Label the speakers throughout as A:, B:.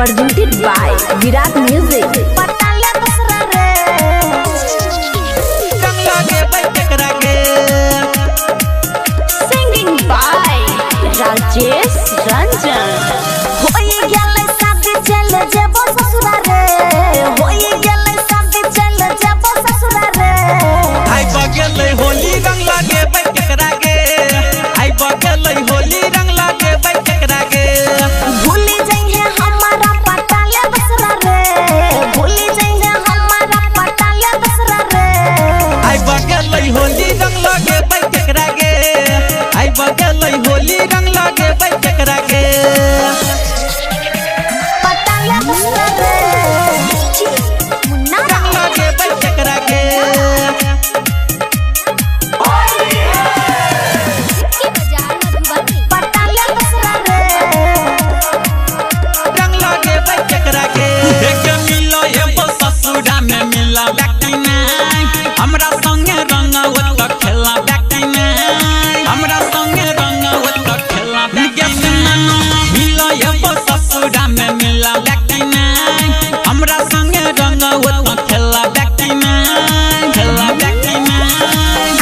A: presented by Virat Music। Singing by Rajesh Ranjan।
B: Holi रंग लागे भाई केकरा गे, आई बगल होली रंग लागे भाई केकरा गे।
A: भूली जाइए हमारा पटाले बसरा रे, भूली जाइए हमारा पटाले बसरा रे।
B: आई बगल होली रंग लागे भाई केकरा गे, आई बगल होली रंग लागे भाई केकरा गे।
A: पटाले बसरा रे,
B: रंग लागे भाई केकरा गे। हमरा संगे रंग ओत खेला बैठी में, हमरा संगे रंग ओत खेला बैठी में। मिलो ये ससुरा में मिला बैठी में, हमरा संगे रंग ओत खेला बैठी में, खेला बैठी में।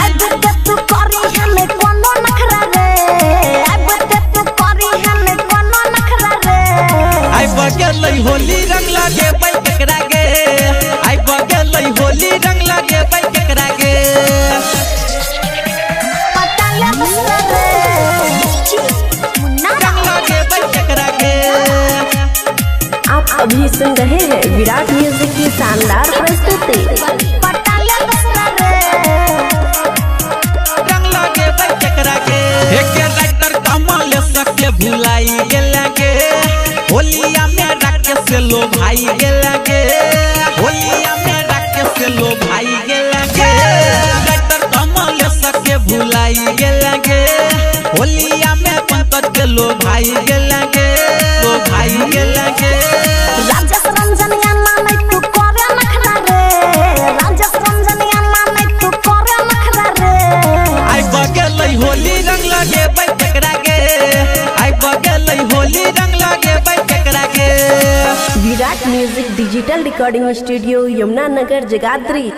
A: अब तू करी हमें कोनो नखरा रे, अब तू करी हमें कोनो नखरा रे।
B: आई बगल होली रंग लागे भाई केकरा गे, आई बगल होली रंग लागे भाई केकरा गे।
A: पटाले बसरा रे,
B: रंग लागे भाई केकरा गे।
A: आप अभी सुन रहे हैं विराट म्यूजिक की शानदार प्रस्तुति। पटाले बसरा रे,
B: रंग लागे भाई केकरा गे। एक राइटर कमल सके भुलाई गेला गे, होलिया में रख से लो भाई गेला गे, होलिया में रख से लो भाई गेला गे। राइटर कमल सके भुलाई गेला गे, होलिया में पंकज के लो भाई गेला गे, लो भाई गेला गे।
A: राजेश रंजन या नाम तू करे नखरा रे, राजेश रंजन या नाम तू करे नखरा रे।
B: आई बगल होली रंग लागे भाई केकरा गे, आई बगल होली रंग लागे भाई केकरा गे।
A: Virat music digital recording studio Yamuna Nagar Jagadhri.